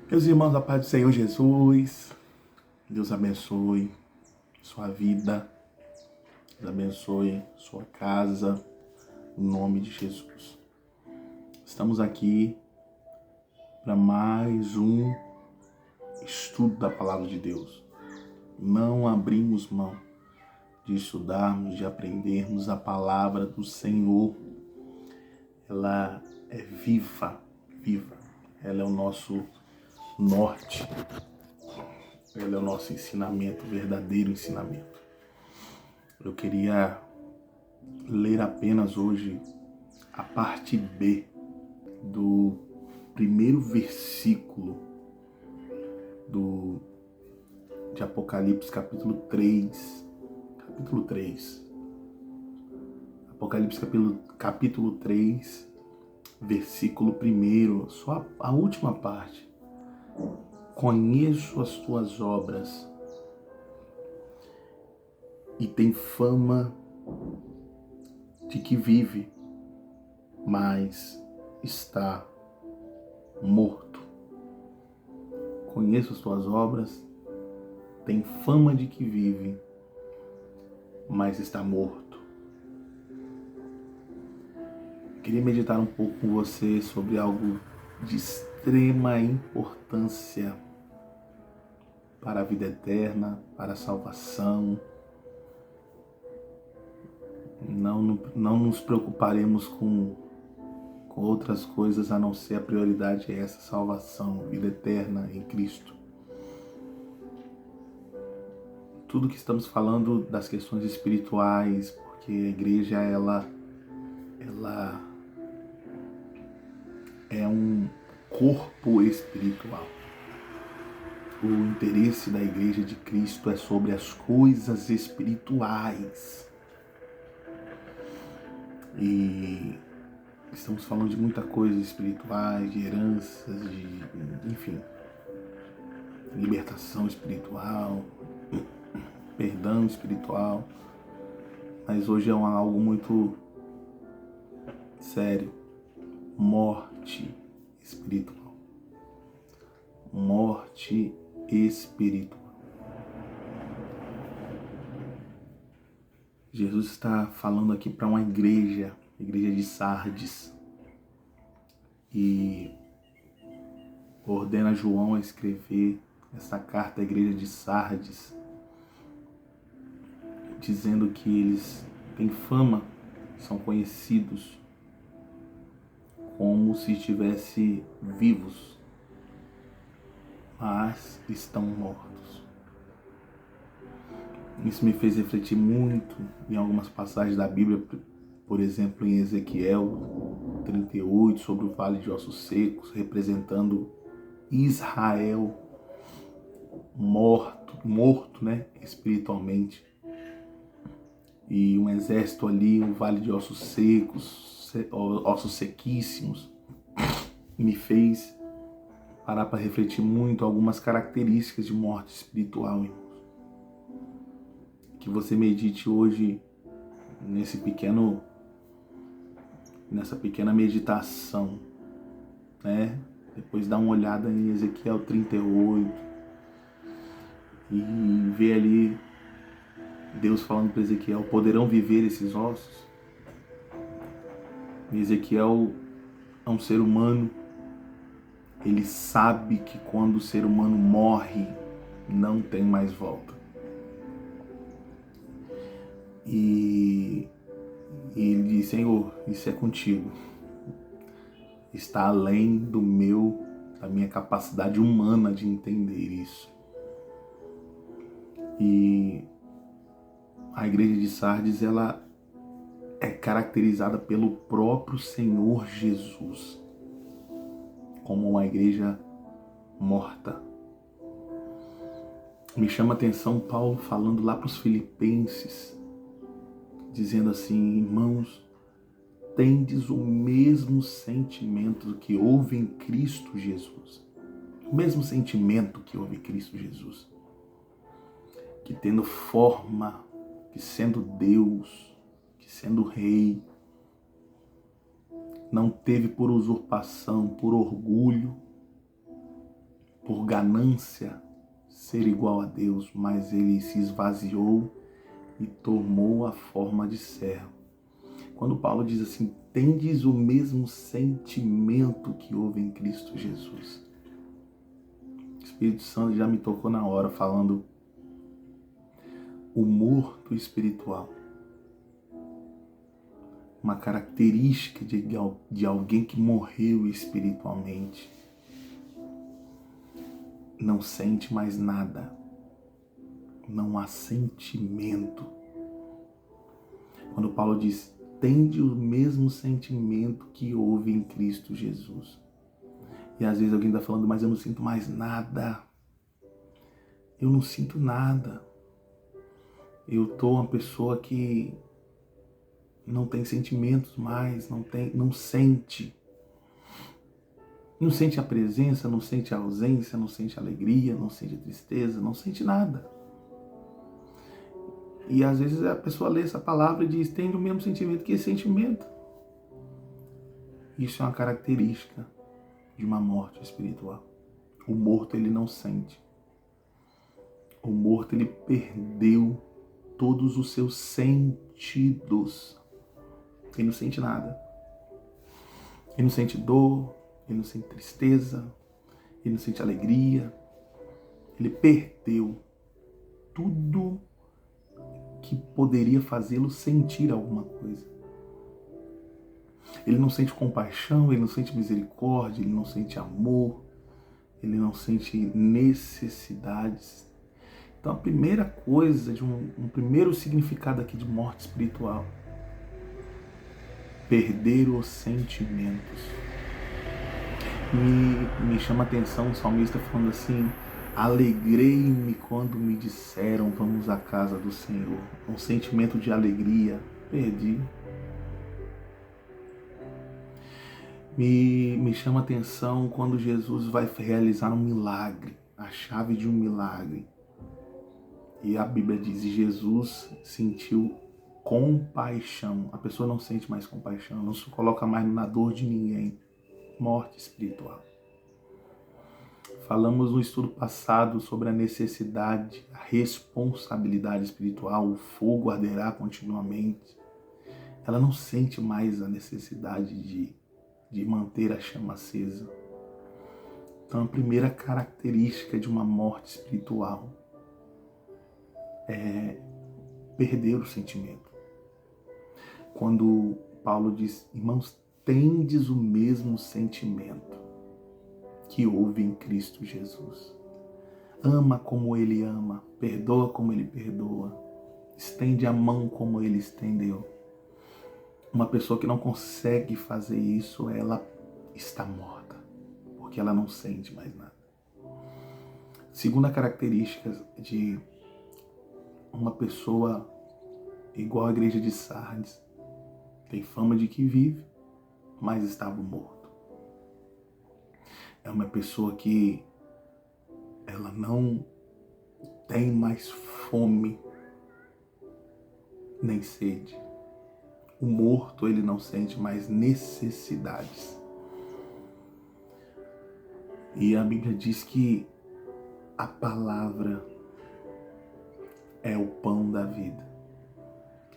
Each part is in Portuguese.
Meus irmãos, a paz do Senhor Jesus, Deus abençoe sua vida, Deus abençoe sua casa, em nome de Jesus. Estamos aqui para mais um estudo da Palavra de Deus. Não abrimos mão de estudarmos, de aprendermos a Palavra do Senhor. Ela é viva. Ela é o nosso norte. Ela é o nosso ensinamento, o verdadeiro ensinamento. Eu queria ler apenas hoje a parte B do primeiro versículo de Apocalipse, capítulo 3. Apocalipse, capítulo 3, versículo 1, só a última parte. Conheço as tuas obras e tem fama de que vive, mas está morto. Conheço as tuas obras, tem fama de que vive, mas está morto. Queria meditar um pouco com você sobre algo de extrema importância para a vida eterna, para a salvação. Não nos preocuparemos com outras coisas a não ser a prioridade é essa salvação, vida eterna em Cristo. Tudo que estamos falando das questões espirituais, porque a igreja ela é um corpo espiritual. O interesse da igreja de Cristo é sobre as coisas espirituais. E estamos falando de muita coisa espirituais, de heranças, enfim, libertação espiritual, perdão espiritual. Mas hoje é algo muito sério. Morte espiritual. Morte espiritual. Jesus está falando aqui para uma igreja de Sardes, e ordena João a escrever essa carta à igreja de Sardes, dizendo que eles têm fama, são conhecidos como se estivessem vivos, mas estão mortos. Isso me fez refletir muito em algumas passagens da Bíblia, por exemplo, em Ezequiel 38, sobre o vale de ossos secos, representando Israel morto, né, espiritualmente. E um exército ali, um vale de ossos secos, ossos sequíssimos, me fez parar para refletir muito algumas características de morte espiritual, irmãos. Que você medite hoje nessa pequena meditação, né? Depois dá uma olhada em Ezequiel 38 e vê ali Deus falando para Ezequiel: poderão viver esses ossos? E Ezequiel é um ser humano. Ele sabe que quando o ser humano morre, não tem mais volta. E ele diz: Senhor, isso é contigo. Está além da minha capacidade humana de entender isso. E a igreja de Sardes, ela é caracterizada pelo próprio Senhor Jesus como uma igreja morta. Me chama a atenção Paulo falando lá para os Filipenses, dizendo assim: irmãos, tendes o mesmo sentimento que houve em Cristo Jesus. O mesmo sentimento que houve em Cristo Jesus. Que tendo forma, que sendo Deus, que sendo Rei, não teve por usurpação, por orgulho, por ganância ser igual a Deus, mas ele se esvaziou e tomou a forma de servo. Quando Paulo diz assim, tendes o mesmo sentimento que houve em Cristo Jesus. O Espírito Santo já me tocou na hora falando o morto espiritual. Uma característica de alguém que morreu espiritualmente. Não sente mais nada. Não há sentimento. Quando Paulo diz, tende o mesmo sentimento que houve em Cristo Jesus. E às vezes alguém está falando, mas eu não sinto mais nada. Eu não sinto nada. Eu tô uma pessoa que não tem sentimentos mais, não sente. Não sente a presença, não sente a ausência, não sente a alegria, não sente a tristeza, não sente nada. E às vezes a pessoa lê essa palavra e diz, tem o mesmo sentimento. Que sentimento? Isso é uma característica de uma morte espiritual. O morto, ele não sente. O morto, ele perdeu todos os seus sentidos. Ele não sente nada. Ele não sente dor, ele não sente tristeza, ele não sente alegria. Ele perdeu tudo que poderia fazê-lo sentir alguma coisa. Ele não sente compaixão, ele não sente misericórdia, ele não sente amor, ele não sente necessidades. Então a primeira coisa, um primeiro significado aqui de morte espiritual, perder os sentimentos. Me chama a atenção o salmista falando assim, alegrei-me quando me disseram, vamos à casa do Senhor. Um sentimento de alegria, perdi. Me chama a atenção quando Jesus vai realizar um milagre, a chave de um milagre. E a Bíblia diz, Jesus sentiu compaixão. A pessoa não sente mais compaixão, não se coloca mais na dor de ninguém. Morte espiritual. Falamos no estudo passado sobre a necessidade, a responsabilidade espiritual, o fogo arderá continuamente. Ela não sente mais a necessidade de manter a chama acesa. Então a primeira característica de uma morte espiritual é perder o sentimento. Quando Paulo diz, irmãos, tendes o mesmo sentimento que houve em Cristo Jesus. Ama como Ele ama, perdoa como Ele perdoa, estende a mão como Ele estendeu. Uma pessoa que não consegue fazer isso, ela está morta, porque ela não sente mais nada. Segunda característica de uma pessoa igual à igreja de Sardes, tem fama de que vive, mas estava morto. É uma pessoa que ela não tem mais fome nem sede. O morto, ele não sente mais necessidades. E a Bíblia diz que a palavra é o pão da vida.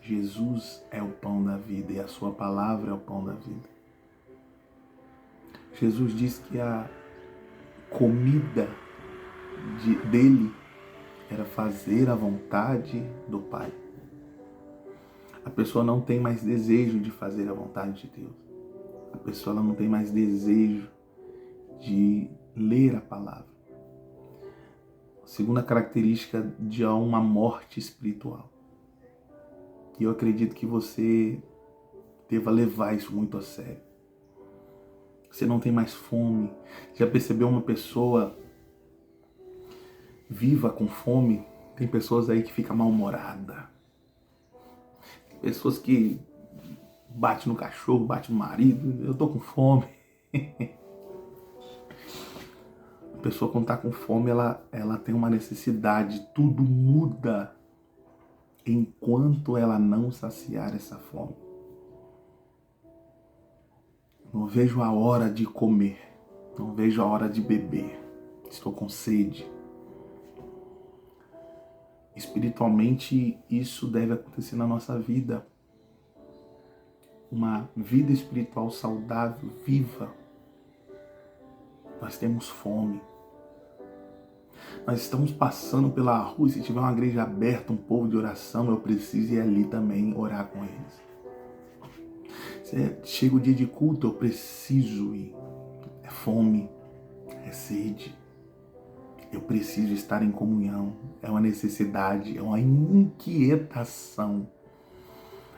Jesus é o pão da vida e a sua palavra é o pão da vida. Jesus diz que a comida dele era fazer a vontade do Pai. A pessoa não tem mais desejo de fazer a vontade de Deus. A pessoa ela não tem mais desejo de ler a palavra. Segunda característica de uma morte espiritual. E eu acredito que você deva levar isso muito a sério. Você não tem mais fome. Já percebeu uma pessoa viva com fome? Tem pessoas aí que ficam mal-humorada. Tem pessoas que batem no cachorro, batem no marido. Eu tô com fome. A pessoa quando tá com fome, ela tem uma necessidade. Tudo muda enquanto ela não saciar essa fome. Não vejo a hora de comer. Não vejo a hora de beber. estou com sede. Espiritualmente, isso deve acontecer na nossa vida. Uma vida espiritual saudável, viva. Nós temos fome. Nós estamos passando pela rua e se tiver uma igreja aberta, um povo de oração, eu preciso ir ali também orar com eles. Chega o dia de culto, eu preciso ir. É fome, é sede. Eu preciso estar em comunhão. É uma necessidade, é uma inquietação.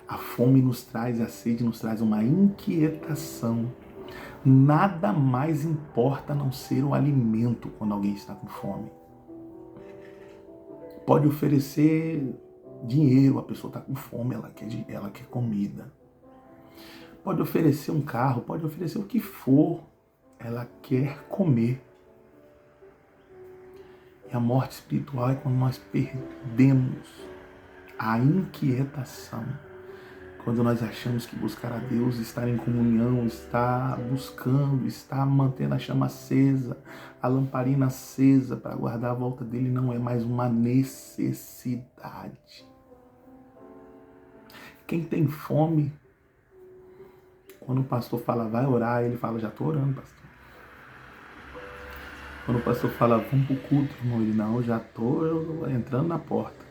A fome nos traz, a sede nos traz uma inquietação. Nada mais importa a não ser o alimento quando alguém está com fome. Pode oferecer dinheiro, a pessoa está com fome, ela quer comida. Pode oferecer um carro, pode oferecer o que for, ela quer comer. E a morte espiritual é quando nós perdemos a inquietação. Quando nós achamos que buscar a Deus, estar em comunhão, estar buscando, estar mantendo a chama acesa, a lamparina acesa para guardar a volta dele, não é mais uma necessidade. Quem tem fome, quando o pastor fala, vai orar, ele fala, já estou orando, pastor. Quando o pastor fala, vamos para o culto, irmão, ele, não, já estou entrando na porta.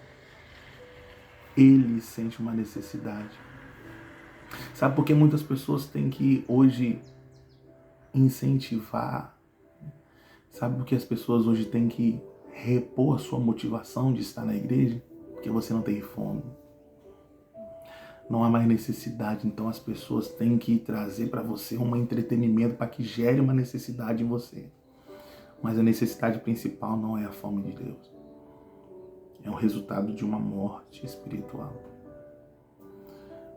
Ele sente uma necessidade. Sabe por que muitas pessoas têm que hoje incentivar? Sabe por que as pessoas hoje têm que repor a sua motivação de estar na igreja? Porque você não tem fome. Não há mais necessidade, então as pessoas têm que trazer para você um entretenimento para que gere uma necessidade em você. Mas a necessidade principal não é a fome de Deus. É o resultado de uma morte espiritual.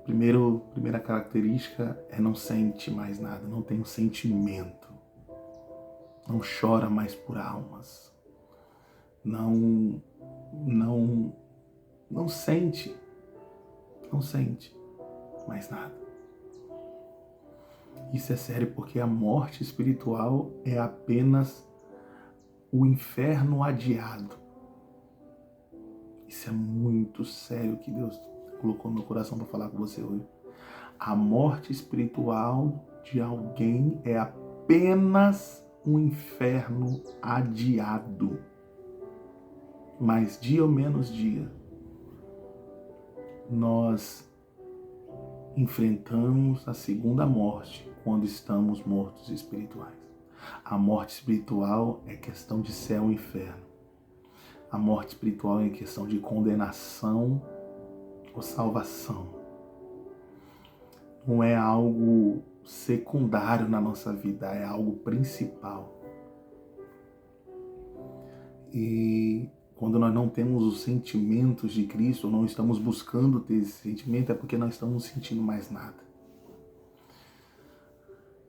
Primeira característica é não sente mais nada, não tem um sentimento. Não chora mais por almas. Não sente mais nada. Isso é sério porque a morte espiritual é apenas o inferno adiado. Isso é muito sério que Deus colocou no meu coração para falar com você hoje. A morte espiritual de alguém é apenas um inferno adiado. Mais dia ou menos dia, nós enfrentamos a segunda morte quando estamos mortos espirituais. A morte espiritual é questão de céu e inferno. A morte espiritual é questão de condenação ou salvação. Não é algo secundário na nossa vida, é algo principal. E quando nós não temos os sentimentos de Cristo, ou não estamos buscando ter esse sentimento, é porque nós estamos sentindo mais nada.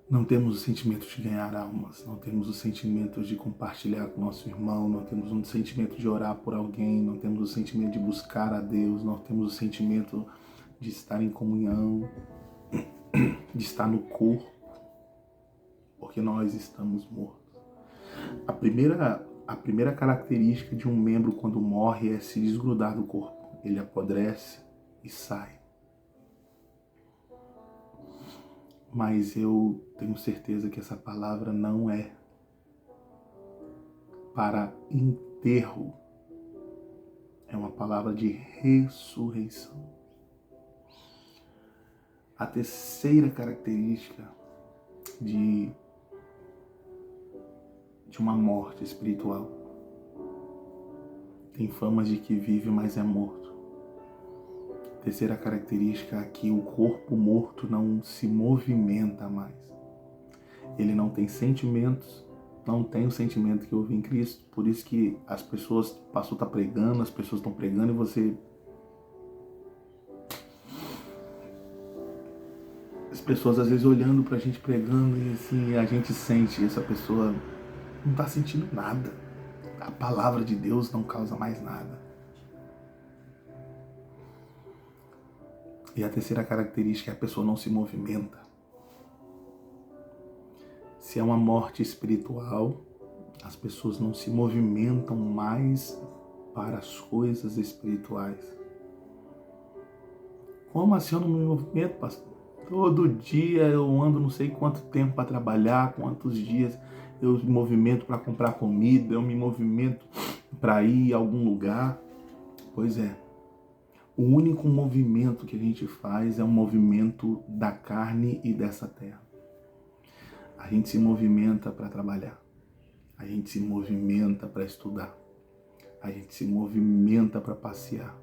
Não temos o sentimento de ganhar almas, não temos o sentimento de compartilhar com nosso irmão, não temos o sentimento de orar por alguém, não temos o sentimento de buscar a Deus, não temos o sentimento de estar em comunhão, de estar no corpo, porque nós estamos mortos. A primeira característica de um membro quando morre é se desgrudar do corpo. Ele apodrece e sai. Mas eu tenho certeza que essa palavra não é para enterro. É uma palavra de ressurreição. A terceira característica de uma morte espiritual. Tem fama de que vive, mas é morto. Terceira característica é que o corpo morto não se movimenta mais. Ele não tem sentimentos, não tem o sentimento que houve em Cristo. Por isso que as pessoas, o pastor está pregando, as pessoas estão pregando e você... As pessoas às vezes olhando para a gente pregando e assim, a gente sente, essa pessoa não está sentindo nada. A palavra de Deus não causa mais nada. E a terceira característica é a pessoa não se movimenta. Se é uma morte espiritual, As pessoas não se movimentam mais para as coisas espirituais. Como assim eu não me movimento, pastor? Todo dia eu ando não sei quanto tempo para trabalhar, quantos dias eu me movimento para comprar comida, eu me movimento para ir a algum lugar. Pois é, o único movimento que a gente faz é um movimento da carne e dessa terra. A gente se movimenta para trabalhar, a gente se movimenta para estudar, a gente se movimenta para passear,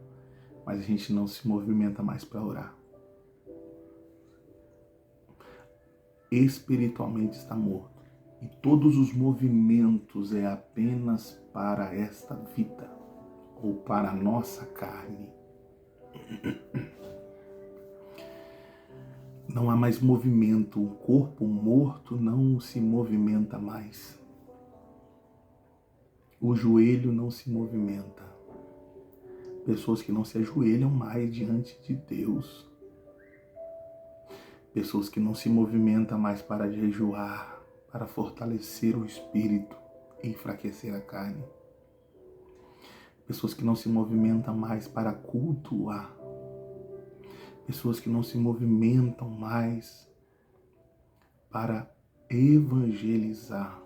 mas a gente não se movimenta mais para orar. Espiritualmente está morto. E todos os movimentos é apenas para esta vida, ou para a nossa carne. Não há mais movimento, o corpo morto não se movimenta mais. O joelho não se movimenta. Pessoas que não se ajoelham mais diante de Deus. Pessoas que não se movimentam mais para jejuar, para fortalecer o espírito e enfraquecer a carne. Pessoas que não se movimentam mais para cultuar. Pessoas que não se movimentam mais para evangelizar.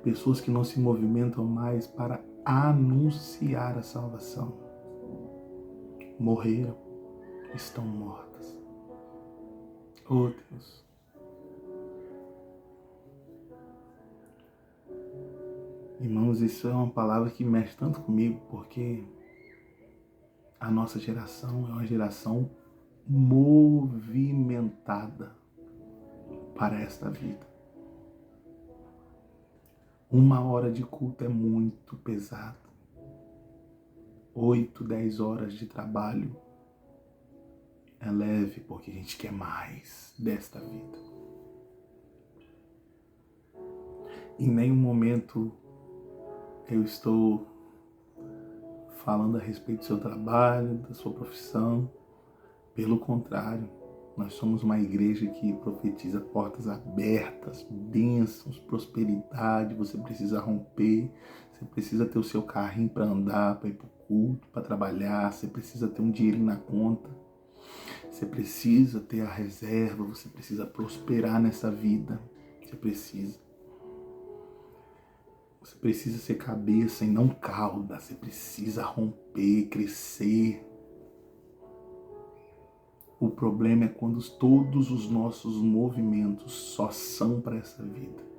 Pessoas que não se movimentam mais para anunciar a salvação. Morreram, estão mortas. Oh Deus. Irmãos, isso é uma palavra que mexe tanto comigo, porque a nossa geração é uma geração movimentada para esta vida. 1 hora de culto é muito pesado. 8, 10 horas de trabalho é leve, porque a gente quer mais desta vida. Em nenhum momento eu estou falando a respeito do seu trabalho, da sua profissão. Pelo contrário, nós somos uma igreja que profetiza portas abertas, bênçãos, prosperidade. Você precisa romper, você precisa ter o seu carrinho para andar, para ir para o culto, para trabalhar. Você precisa ter um dinheirinho na conta. Você precisa ter a reserva, você precisa prosperar nessa vida. Você precisa ser cabeça e não cauda. Você precisa romper, crescer. O problema é quando todos os nossos movimentos só são para essa vida.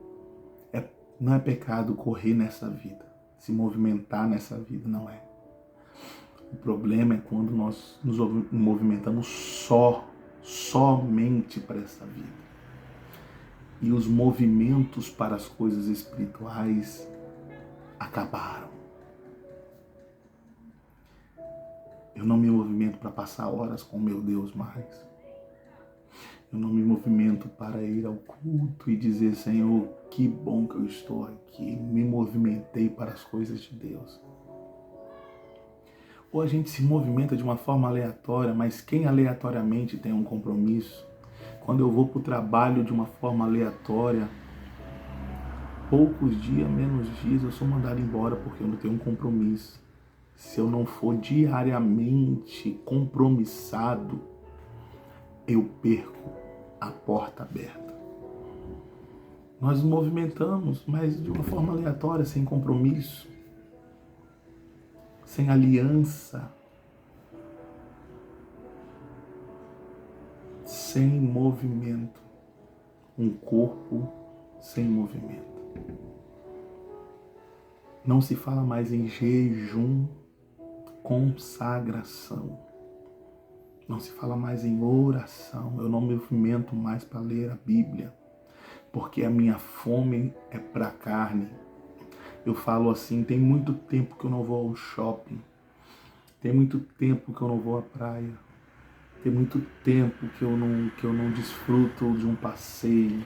Não é pecado correr nessa vida, se movimentar nessa vida, não é. O problema é quando nós nos movimentamos somente para essa vida. E os movimentos para as coisas espirituais acabaram. Eu não me movimento para passar horas com meu Deus mais. Eu não me movimento para ir ao culto e dizer, Senhor, que bom que eu estou aqui. Me movimentei para as coisas de Deus. Ou a gente se movimenta de uma forma aleatória, mas quem aleatoriamente tem um compromisso? Quando eu vou para o trabalho de uma forma aleatória, poucos dias, menos dias, eu sou mandado embora porque eu não tenho um compromisso. Se eu não for diariamente compromissado, eu perco a porta aberta. Nós nos movimentamos, mas de uma forma aleatória, sem compromisso, sem aliança, sem movimento. Um corpo sem movimento. Não se fala mais em jejum, consagração. Não se fala mais em oração. Eu não me movimento mais para ler a Bíblia, porque a minha fome é para a carne. Eu falo assim, tem muito tempo que eu não vou ao shopping. Tem muito tempo que eu não vou à praia. Tem muito tempo que eu não desfruto de um passeio.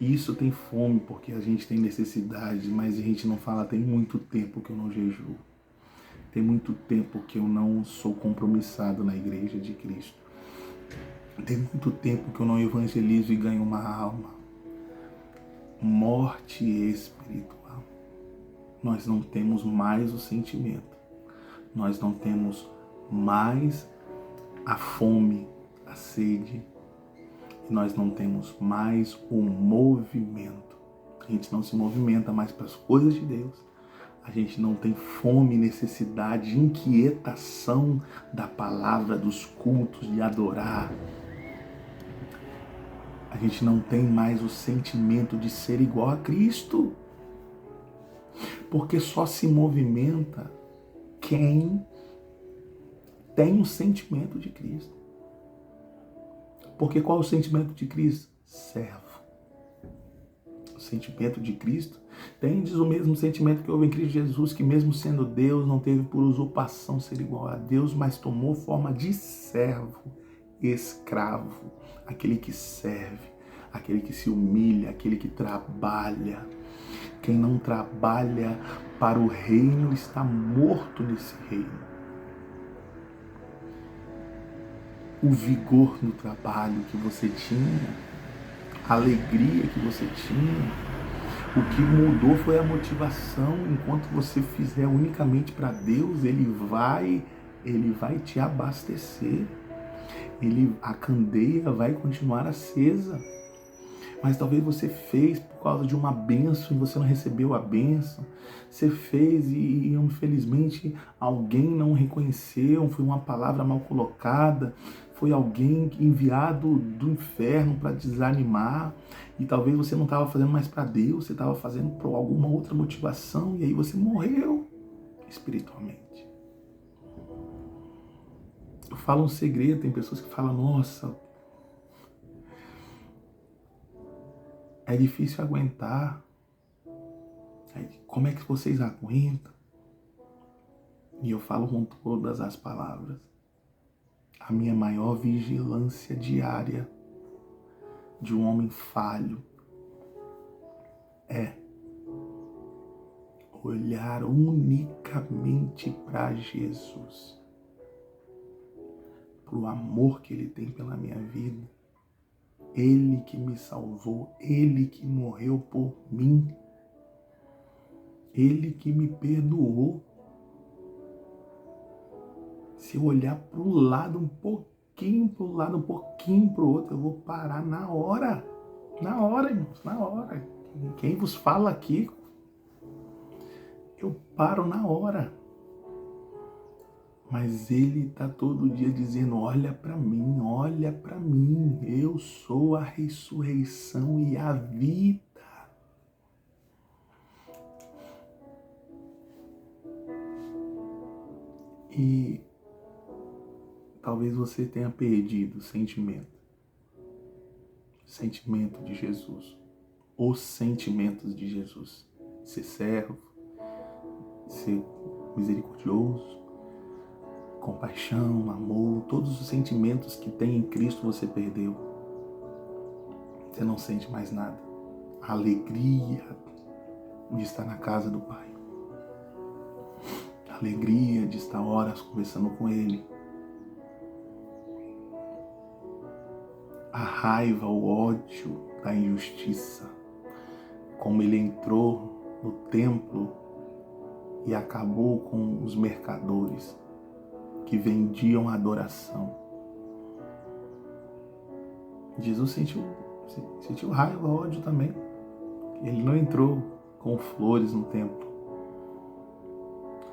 E isso tem fome, porque a gente tem necessidade, mas a gente não fala, tem muito tempo que eu não jejuo. Tem muito tempo que eu não sou compromissado na igreja de Cristo. Tem muito tempo que eu não evangelizo e ganho uma alma. morte espiritual. Nós não temos mais o sentimento, nós não temos mais a fome, a sede, e nós não temos mais o movimento. A gente não se movimenta mais para as coisas de Deus. A gente não tem fome, necessidade, inquietação da palavra, dos cultos, de adorar. A gente não tem mais o sentimento de ser igual a Cristo. Porque só se movimenta quem tem o sentimento de Cristo. Porque qual é o sentimento de Cristo? Servo. O sentimento de Cristo tendes o mesmo sentimento que houve em Cristo Jesus, que mesmo sendo Deus, não teve por usurpação ser igual a Deus, mas tomou forma de servo, escravo, aquele que serve, aquele que se humilha, aquele que trabalha. Quem não trabalha para o reino está morto nesse reino. O vigor no trabalho que você tinha, a alegria que você tinha, o que mudou foi a motivação. Enquanto você fizer unicamente para Deus, Ele vai te abastecer. A candeia vai continuar acesa. Mas talvez você fez por causa de uma bênção e você não recebeu a bênção. Você fez e infelizmente alguém não reconheceu, foi uma palavra mal colocada, foi alguém enviado do inferno para desanimar. E talvez você não estava fazendo mais para Deus, você estava fazendo por alguma outra motivação e aí você morreu espiritualmente. Eu falo um segredo, tem pessoas que falam, nossa, é difícil aguentar. Como é que vocês aguentam? E eu falo com todas as palavras. A minha maior vigilância diária de um homem falho é olhar unicamente para Jesus, para o amor que Ele tem pela minha vida. Ele que me salvou, Ele que morreu por mim, Ele que me perdoou. Se eu olhar para o lado um pouquinho para o lado, um pouquinho para o outro, eu vou parar na hora, irmãos, na hora. Quem vos fala aqui, eu paro na hora. Mas Ele está todo dia dizendo, olha para mim, eu sou a ressurreição e a vida. E talvez você tenha perdido o sentimento de Jesus, os sentimentos de Jesus, ser servo, ser misericordioso, compaixão, amor, todos os sentimentos que tem em Cristo você perdeu. Você não sente mais nada. A alegria de estar na casa do Pai. A alegria de estar horas conversando com Ele. A raiva, o ódio da injustiça. Como Ele entrou no templo e acabou com os mercadores que vendiam adoração. Jesus sentiu raiva, ódio também. Ele não entrou com flores no templo.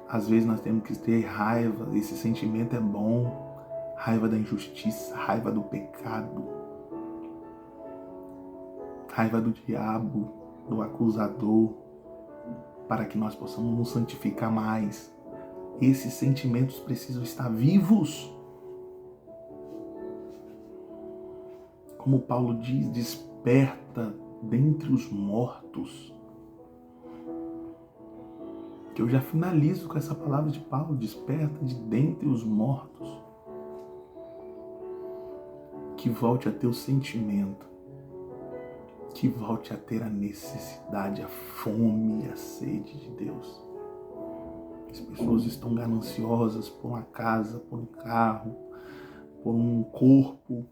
Às vezes nós temos que ter raiva, esse sentimento é bom. Raiva da injustiça, raiva do pecado, raiva do diabo, do acusador, para que nós possamos nos santificar mais. Esses sentimentos precisam estar vivos. Como Paulo diz, desperta dentre os mortos. Que eu já finalizo com essa palavra de Paulo, desperta de dentre os mortos. Que volte a ter o sentimento, que volte a ter a necessidade, a fome e a sede de Deus. As pessoas estão gananciosas por uma casa, por um carro, por um corpo,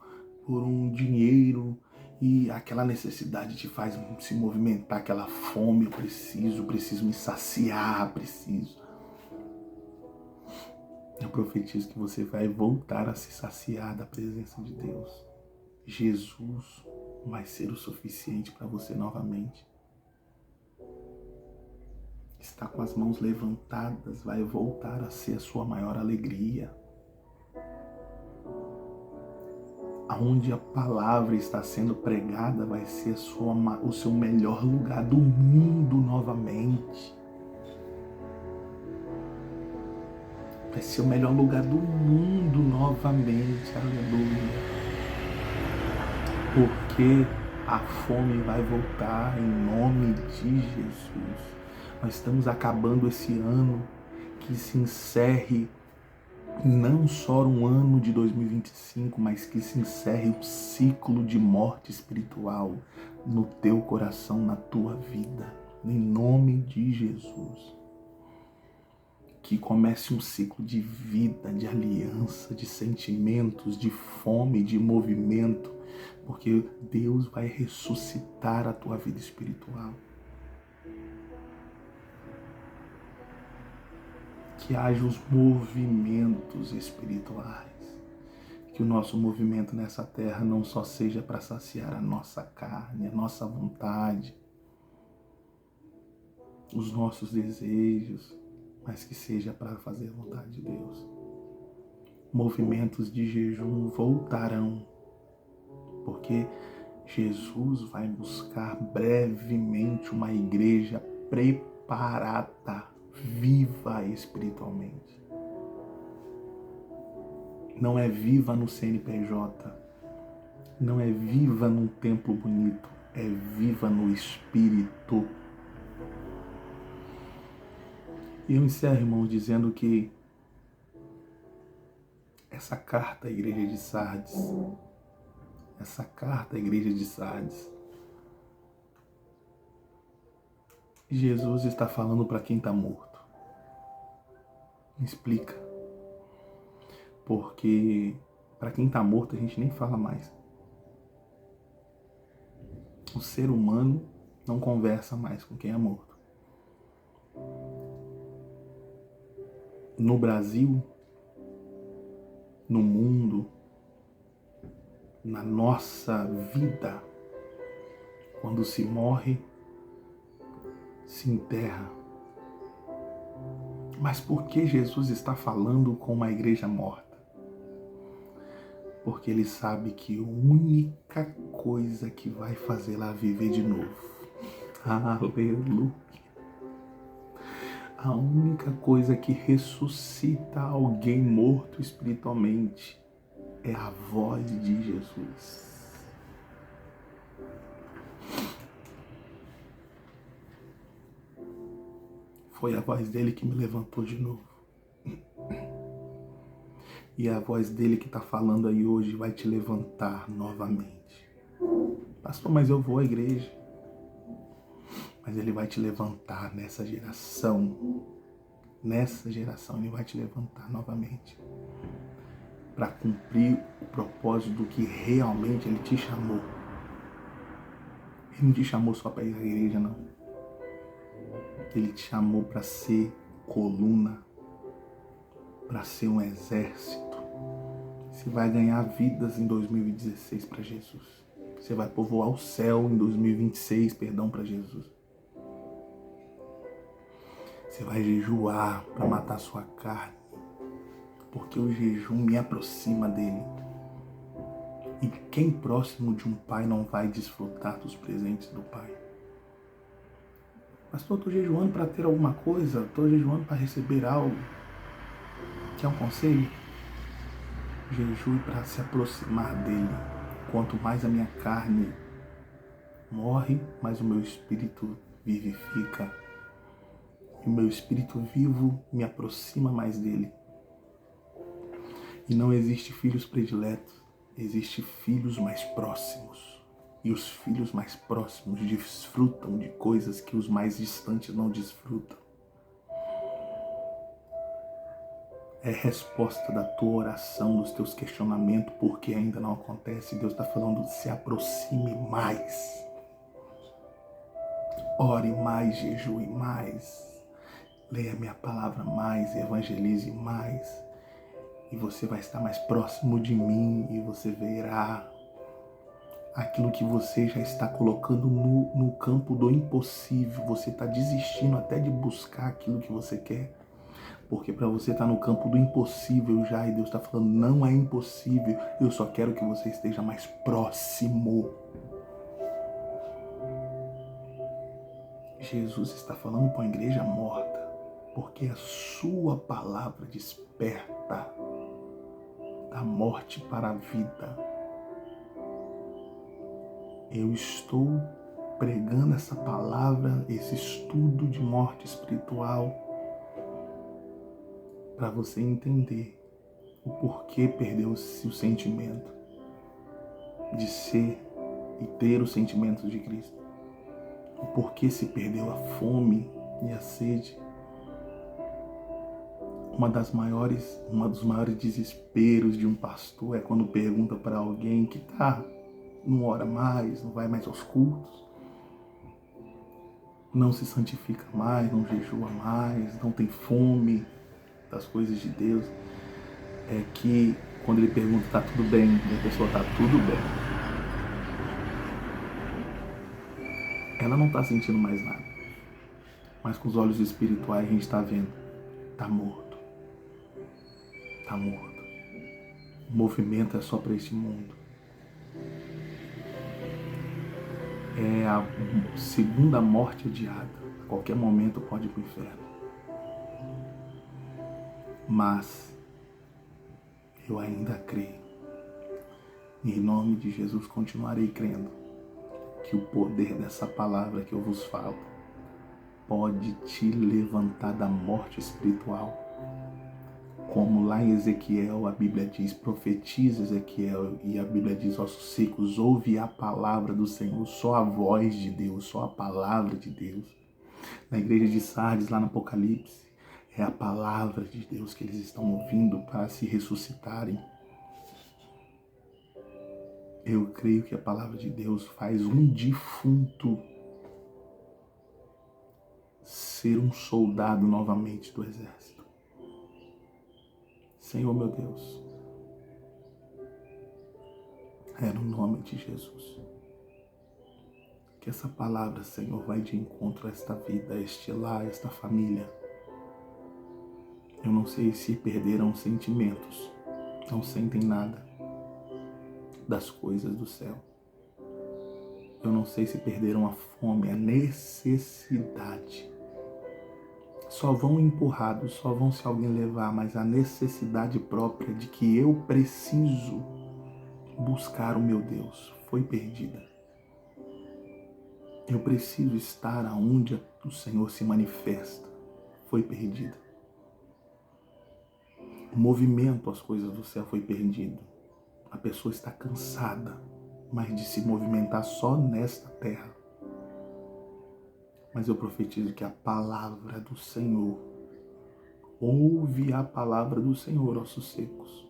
por um dinheiro, e aquela necessidade te faz se movimentar, aquela fome, eu preciso me saciar, preciso. Eu profetizo que você vai voltar a se saciar da presença de Deus. Jesus vai ser o suficiente para você novamente. Está com as mãos levantadas, vai voltar a ser a sua maior alegria. Aonde a palavra está sendo pregada vai ser o seu melhor lugar do mundo novamente. Vai ser o melhor lugar do mundo novamente, aleluia. Porque a fome vai voltar em nome de Jesus. Nós estamos acabando esse ano, que se encerre não só um ano de 2025, mas que se encerre um ciclo de morte espiritual no teu coração, na tua vida, em nome de Jesus. Que comece um ciclo de vida, de aliança, de sentimentos, de fome, de movimento, porque Deus vai ressuscitar a tua vida espiritual. Que haja os movimentos espirituais. Que o nosso movimento nessa terra não só seja para saciar a nossa carne, a nossa vontade, os nossos desejos, mas que seja para fazer a vontade de Deus. Movimentos de jejum voltarão, porque Jesus vai buscar brevemente uma igreja preparada, viva espiritualmente. Não é viva no CNPJ, não é viva num templo bonito, é viva no Espírito. E eu encerro, irmãos, dizendo que essa carta à igreja de Sardes, Jesus está falando para quem está morto. Me explica. Porque para quem está morto a gente nem fala mais. O ser humano não conversa mais com quem é morto. No Brasil, no mundo, na nossa vida, quando se morre, se enterra. Mas por que Jesus está falando com uma igreja morta? Porque ele sabe que a única coisa que vai fazê-la viver de novo, aleluia, a única coisa que ressuscita alguém morto espiritualmente é a voz de Jesus. Foi a voz dele que me levantou de novo. E é a voz dele que está falando aí hoje vai te levantar novamente. Pastor, mas eu vou à igreja. Mas ele vai te levantar nessa geração. Nessa geração ele vai te levantar novamente. Para cumprir o propósito do que realmente ele te chamou. Ele não te chamou só para ir à igreja, não. Ele te chamou para ser coluna, para ser um exército. Você vai ganhar vidas em 2016 para Jesus. Você vai povoar o céu em 2026, para Jesus. Você vai jejuar para matar sua carne, porque o jejum me aproxima dele. E quem próximo de um pai não vai desfrutar dos presentes do pai? Pastor, eu estou jejuando para ter alguma coisa, estou jejuando para receber algo. Quer um conselho? Jejue para se aproximar dele. Quanto mais a minha carne morre, mais o meu espírito vivifica. E o meu espírito vivo me aproxima mais dele. E não existe filhos prediletos, existe filhos mais próximos. E os filhos mais próximos desfrutam de coisas que os mais distantes não desfrutam. é resposta da tua oração, dos teus questionamentos, porque ainda não acontece. Deus está falando, se aproxime mais. Ore mais, jejue mais. Leia minha palavra mais, evangelize mais. E você vai estar mais próximo de mim e você verá aquilo que você já está colocando no campo do impossível. Você está desistindo até de buscar aquilo que você quer. Porque para você estar no campo do impossível já, e Deus está falando, não é impossível, eu só quero que você esteja mais próximo. Jesus está falando para uma igreja morta, porque a sua palavra desperta da morte para a vida. Eu estou pregando essa palavra, esse estudo de morte espiritual, para você entender o porquê perdeu-se o sentimento de ser e ter os sentimentos de Cristo. O porquê se perdeu a fome e a sede. Dos maiores desesperos de um pastor é quando pergunta para alguém que não ora mais, não vai mais aos cultos, não se santifica mais, não jejua mais, não tem fome das coisas de Deus, é que quando ele pergunta, está tudo bem? E a pessoa está tudo bem. Ela não está sentindo mais nada, mas com os olhos espirituais a gente está vendo, está morto. Está morto. O movimento é só para esse mundo. É a segunda morte adiada. A qualquer momento pode ir para o inferno. Mas eu ainda creio. E em nome de Jesus continuarei crendo que o poder dessa palavra que eu vos falo pode te levantar da morte espiritual. Como lá em Ezequiel a Bíblia diz, profetiza Ezequiel, e a Bíblia diz, ossos secos, ouve a palavra do Senhor, só a voz de Deus, só a palavra de Deus. Na igreja de Sardes, lá no Apocalipse, é a palavra de Deus que eles estão ouvindo para se ressuscitarem. Eu creio que a palavra de Deus faz um defunto ser um soldado novamente do exército. Senhor meu Deus, é no nome de Jesus que essa palavra, Senhor, vai de encontro a esta vida, a este lar, a esta família. Eu não sei se perderam sentimentos, não sentem nada das coisas do céu. Eu não sei se perderam a fome, a necessidade. Só vão empurrados, só vão se alguém levar, mas a necessidade própria de que eu preciso buscar o meu Deus foi perdida. Eu preciso estar aonde o Senhor se manifesta. Foi perdida. O movimento às coisas do céu foi perdido. A pessoa está cansada, mas de se movimentar só nesta terra. Mas eu profetizo que a palavra do Senhor, ouve a palavra do Senhor, ossos secos,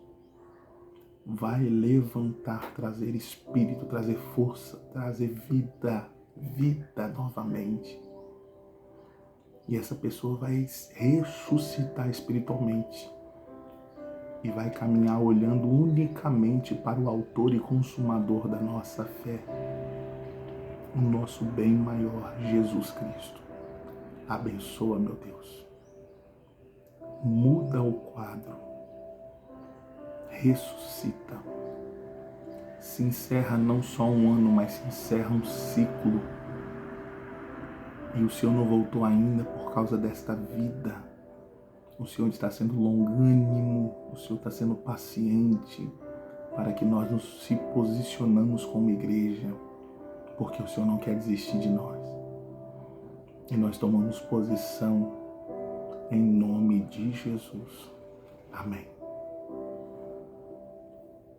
vai levantar, trazer espírito, trazer força, trazer vida novamente. E essa pessoa vai ressuscitar espiritualmente e vai caminhar olhando unicamente para o autor e consumador da nossa fé, o nosso bem maior, Jesus Cristo. Abençoa, meu Deus. Muda o quadro. Ressuscita. Se encerra não só um ano, mas se encerra um ciclo. E o Senhor não voltou ainda por causa desta vida. O Senhor está sendo longânimo, o Senhor está sendo paciente para que nós nos se posicionamos como igreja, porque o Senhor não quer desistir de nós. E nós tomamos posição em nome de Jesus. Amém.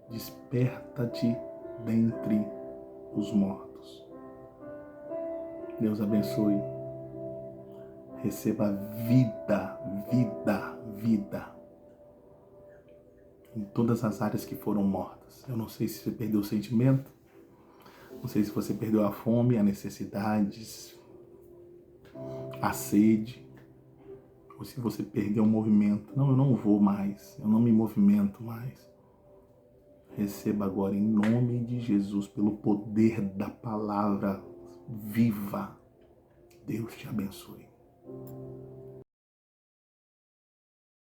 Desperta-te dentre os mortos. Deus abençoe. Receba vida. em todas as áreas que foram mortas. Eu não sei se você perdeu o sentimento, não sei se você perdeu a fome, as necessidades, a sede, ou se você perdeu o movimento. Não, eu não vou mais, eu não me movimento mais. Receba agora em nome de Jesus, pelo poder da palavra viva. Deus te abençoe.